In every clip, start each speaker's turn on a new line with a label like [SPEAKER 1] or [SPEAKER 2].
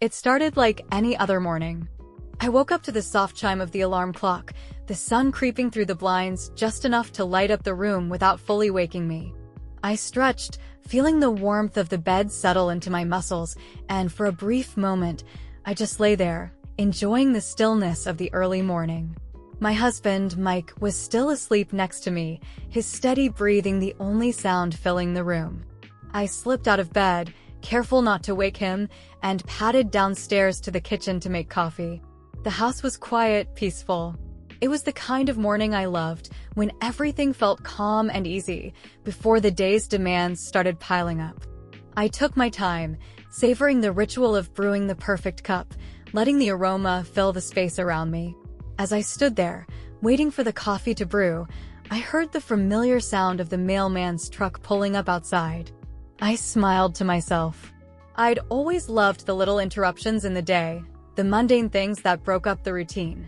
[SPEAKER 1] It started like any other morning. I woke up to the soft chime of the alarm clock, the sun creeping through the blinds just enough to light up the room without fully waking me. I stretched, feeling the warmth of the bed settle into my muscles, and for a brief moment, I just lay there, enjoying the stillness of the early morning. My husband, Mike, was still asleep next to me, his steady breathing the only sound filling the room. I slipped out of bed, careful not to wake him, and padded downstairs to the kitchen to make coffee. The house was quiet, peaceful. It was the kind of morning I loved, when everything felt calm and easy, before the day's demands started piling up. I took my time, savoring the ritual of brewing the perfect cup, letting the aroma fill the space around me. As I stood there, waiting for the coffee to brew, I heard the familiar sound of the mailman's truck pulling up outside. I smiled to myself. I'd always loved the little interruptions in the day, the mundane things that broke up the routine.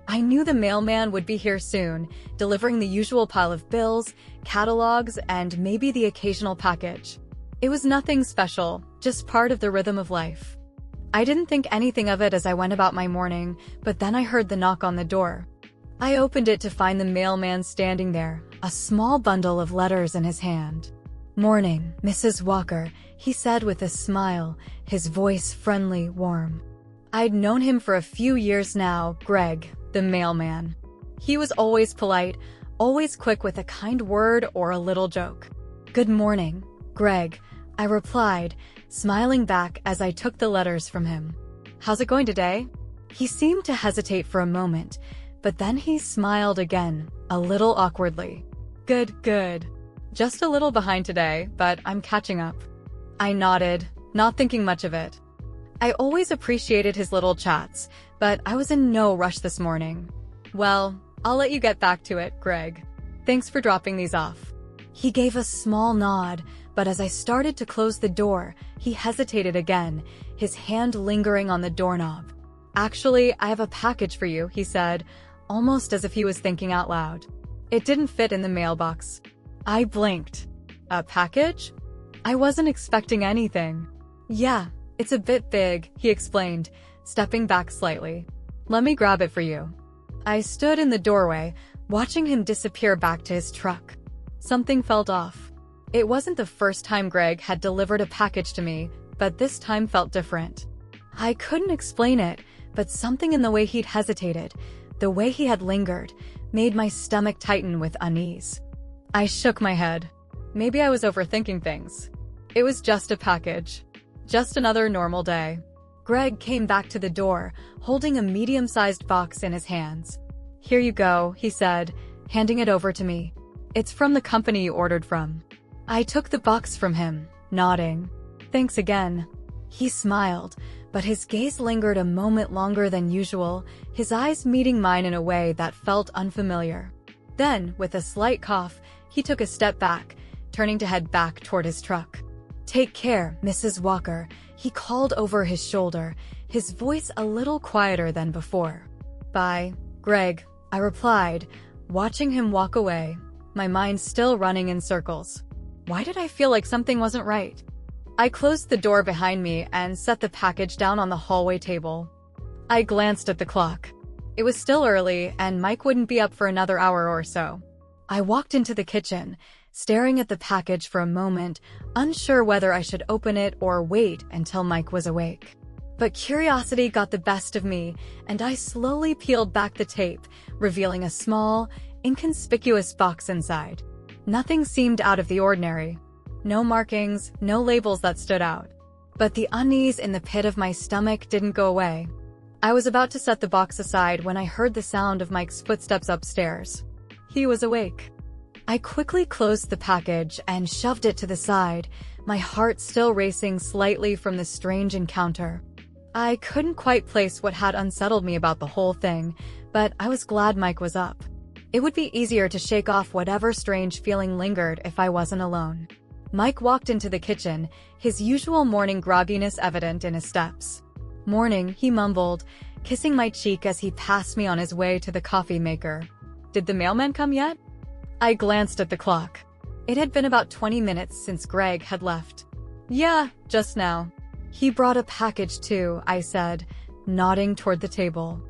[SPEAKER 1] I knew the mailman would be here soon, delivering the usual pile of bills, catalogs, and maybe the occasional package. It was nothing special, just part of the rhythm of life. I didn't think anything of it as I went about my morning, but then I heard the knock on the door. I opened it to find the mailman standing there, a small bundle of letters in his hand. "Morning, Mrs. Walker," he said with a smile, his voice friendly, warm. I'd known him for a few years now, Greg, the mailman. He was always polite, always quick with a kind word or a little joke. "Good morning, Greg," I replied, smiling back as I took the letters from him. "How's it going today?" He seemed to hesitate for a moment, but then he smiled again, a little awkwardly. Good. Just a little behind today, but I'm catching up." I nodded, not thinking much of it. I always appreciated his little chats, but I was in no rush this morning. "Well, I'll let you get back to it, Greg. Thanks for dropping these off." He gave a small nod, but as I started to close the door, he hesitated again, his hand lingering on the doorknob. "Actually, I have a package for you," he said, almost as if he was thinking out loud. It didn't fit in the mailbox. I blinked. "A package?" I wasn't expecting anything. "Yeah, it's a bit big," he explained, stepping back slightly. "Let me grab it for you." I stood in the doorway, watching him disappear back to his truck. Something felt off. It wasn't the first time Greg had delivered a package to me, but this time felt different. I couldn't explain it, but something in the way he'd hesitated, the way he had lingered, made my stomach tighten with unease. I shook my head. Maybe I was overthinking things. It was just a package. Just another normal day. Greg came back to the door, holding a medium-sized box in his hands. "Here you go," he said, handing it over to me. "It's from the company you ordered from." I took the box from him, nodding. "Thanks again." He smiled, but his gaze lingered a moment longer than usual, his eyes meeting mine in a way that felt unfamiliar. Then, with a slight cough, he took a step back, turning to head back toward his truck. "Take care, Mrs. Walker," he called over his shoulder, his voice a little quieter than before. "Bye, Greg," I replied, watching him walk away, my mind still running in circles. Why did I feel like something wasn't right? I closed the door behind me and set the package down on the hallway table. I glanced at the clock. It was still early, and Mike wouldn't be up for another hour or so. I walked into the kitchen, staring at the package for a moment, unsure whether I should open it or wait until Mike was awake. But curiosity got the best of me, and I slowly peeled back the tape, revealing a small, inconspicuous box inside. Nothing seemed out of the ordinary. No markings, no labels that stood out. But the unease in the pit of my stomach didn't go away. I was about to set the box aside when I heard the sound of Mike's footsteps upstairs. He was awake. I quickly closed the package and shoved it to the side, my heart still racing slightly from the strange encounter. I couldn't quite place what had unsettled me about the whole thing, but I was glad Mike was up. It would be easier to shake off whatever strange feeling lingered if I wasn't alone. Mike walked into the kitchen, his usual morning grogginess evident in his steps. "Morning," he mumbled, kissing my cheek as he passed me on his way to the coffee maker. "Did the mailman come yet?" I glanced at the clock. It had been about 20 minutes since Greg had left. "Yeah, just now." He brought a package too, I said, nodding toward the table.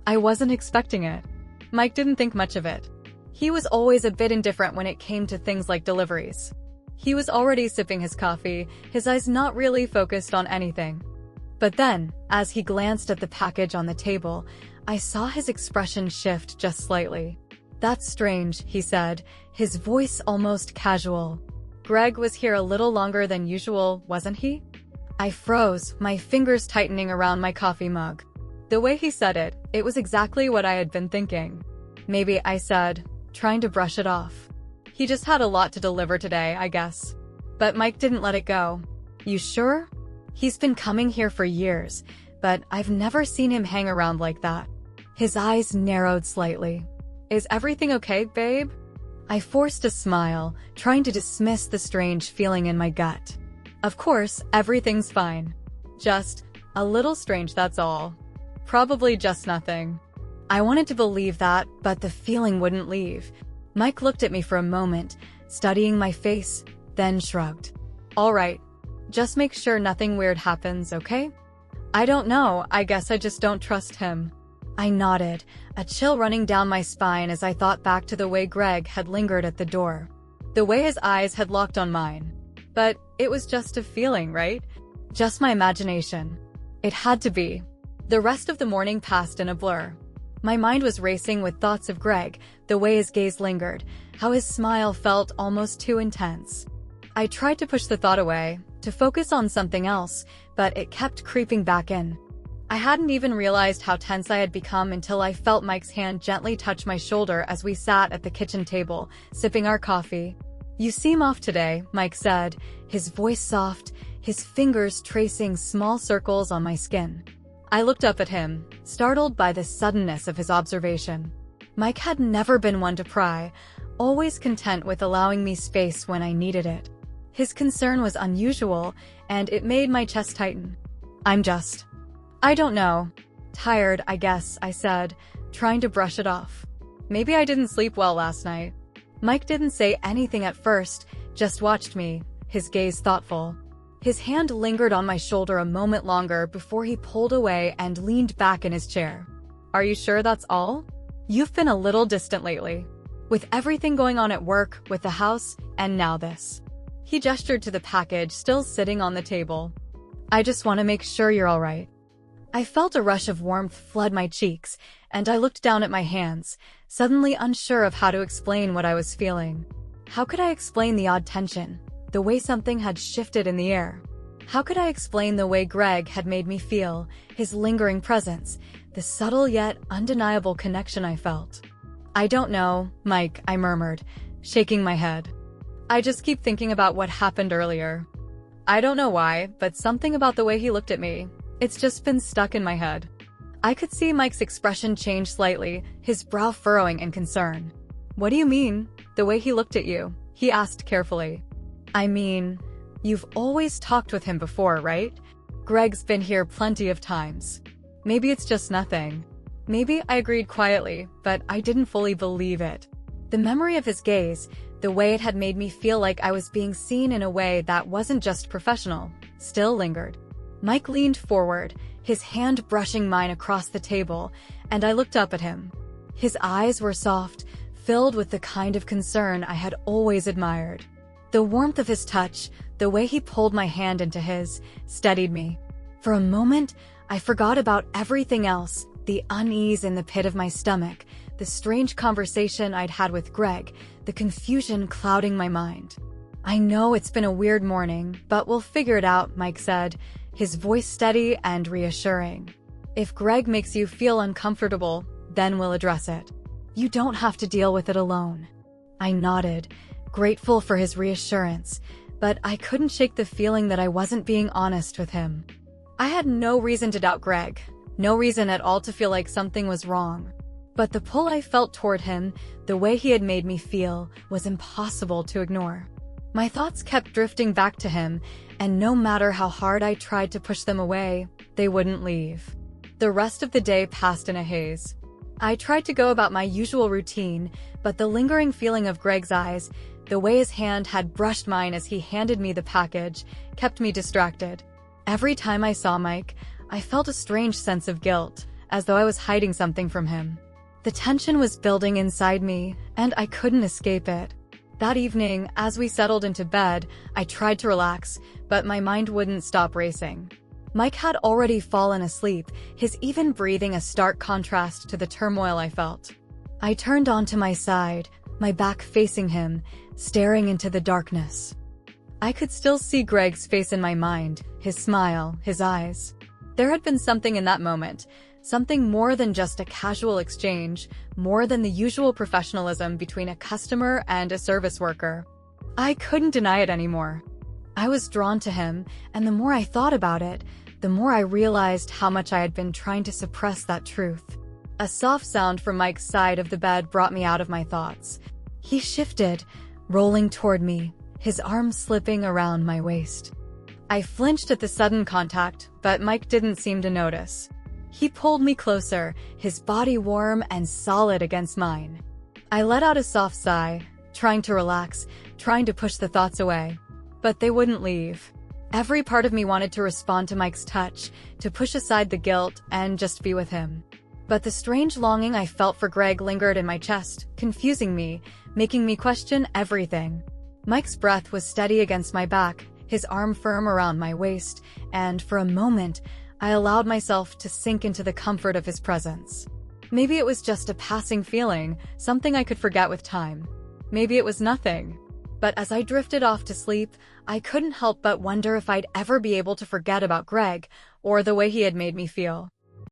[SPEAKER 1] I wasn't expecting it. Mike didn't think much of it. He was always a bit indifferent when it came to things like deliveries. He was already sipping his coffee, his eyes not really focused on anything. But then, as he glanced at the package on the table, I saw his expression shift just slightly. "That's strange," he said, his voice almost casual. "Greg was here a little longer than usual, wasn't he?" I froze, my fingers tightening around my coffee mug. The way he said it, it was exactly what I had been thinking. "Maybe," I said, trying to brush it off. "He just had a lot to deliver today, I guess." But Mike didn't let it go. "You sure? He's been coming here for years, but I've never seen him hang around like that." His eyes narrowed slightly. "Is everything okay, babe?" I forced a smile, trying to dismiss the strange feeling in my gut. "Of course, everything's fine. Just a little strange, that's all. Probably just nothing." I wanted to believe that, but the feeling wouldn't leave. Mike looked at me for a moment, studying my face, then shrugged. "All right. Just make sure nothing weird happens, okay?" "I don't know, I guess I just don't trust him." I nodded, a chill running down my spine as I thought back to the way Greg had lingered at the door. The way his eyes had locked on mine. But it was just a feeling, right? Just my imagination. It had to be. The rest of the morning passed in a blur. My mind was racing with thoughts of Greg, the way his gaze lingered, how his smile felt almost too intense. I tried to push the thought away, to focus on something else, but it kept creeping back in. I hadn't even realized how tense I had become until I felt Mike's hand gently touch my shoulder as we sat at the kitchen table, sipping our coffee. "You seem off today," Mike said, his voice soft, his fingers tracing small circles on my skin. I looked up at him, startled by the suddenness of his observation. Mike had never been one to pry, always content with allowing me space when I needed it. His concern was unusual, and it made my chest tighten. I don't know. Tired, I guess," I said, trying to brush it off. "Maybe I didn't sleep well last night." Mike didn't say anything at first, just watched me, his gaze thoughtful. His hand lingered on my shoulder a moment longer before he pulled away and leaned back in his chair. "Are you sure that's all? You've been a little distant lately. With everything going on at work, with the house, and now this." He gestured to the package still sitting on the table. "I just want to make sure you're all right." I felt a rush of warmth flood my cheeks, and I looked down at my hands, suddenly unsure of how to explain what I was feeling. How could I explain the odd tension, the way something had shifted in the air? How could I explain the way Greg had made me feel, his lingering presence, the subtle yet undeniable connection I felt? "I don't know, Mike," I murmured, shaking my head. "I just keep thinking about what happened earlier. I don't know why, but something about the way he looked at me, it's just been stuck in my head." I could see Mike's expression change slightly, his brow furrowing in concern. "What do you mean, the way he looked at you?" he asked carefully. "I mean, you've always talked with him before, right? Greg's been here plenty of times. Maybe it's just nothing." Maybe, I agreed quietly, but I didn't fully believe it. The memory of his gaze, the way it had made me feel like I was being seen in a way that wasn't just professional, still lingered. Mike leaned forward, his hand brushing mine across the table, and I looked up at him. His eyes were soft, filled with the kind of concern I had always admired. The warmth of his touch, the way he pulled my hand into his, steadied me. For a moment, I forgot about everything else, the unease in the pit of my stomach, the strange conversation I'd had with Greg, the confusion clouding my mind. "I know it's been a weird morning, but we'll figure it out," Mike said, his voice steady and reassuring. "If Greg makes you feel uncomfortable, then we'll address it. You don't have to deal with it alone." I nodded, grateful for his reassurance, but I couldn't shake the feeling that I wasn't being honest with him. I had no reason to doubt Greg, no reason at all to feel like something was wrong. But the pull I felt toward him, the way he had made me feel, was impossible to ignore. My thoughts kept drifting back to him, and no matter how hard I tried to push them away, they wouldn't leave. The rest of the day passed in a haze. I tried to go about my usual routine, but the lingering feeling of Greg's eyes, the way his hand had brushed mine as he handed me the package, kept me distracted. Every time I saw Mike, I felt a strange sense of guilt, as though I was hiding something from him. The tension was building inside me, and I couldn't escape it. That evening, as we settled into bed, I tried to relax, but my mind wouldn't stop racing. Mike had already fallen asleep, his even breathing a stark contrast to the turmoil I felt. I turned onto my side, my back facing him, staring into the darkness. I could still see Greg's face in my mind, his smile, his eyes. There had been something in that moment, something more than just a casual exchange, more than the usual professionalism between a customer and a service worker. I couldn't deny it anymore. I was drawn to him, and the more I thought about it, the more I realized how much I had been trying to suppress that truth. A soft sound from Mike's side of the bed brought me out of my thoughts. He shifted, rolling toward me, his arms slipping around my waist. I flinched at the sudden contact, but Mike didn't seem to notice. He pulled me closer, his body warm and solid against mine. I let out a soft sigh, trying to relax, trying to push the thoughts away. But they wouldn't leave. Every part of me wanted to respond to Mike's touch, to push aside the guilt and just be with him. But the strange longing I felt for Greg lingered in my chest, confusing me, making me question everything. Mike's breath was steady against my back, his arm firm around my waist, and for a moment, I allowed myself to sink into the comfort of his presence. Maybe it was just a passing feeling, something I could forget with time. Maybe it was nothing. But as I drifted off to sleep, I couldn't help but wonder if I'd ever be able to forget about Greg, or the way he had made me feel.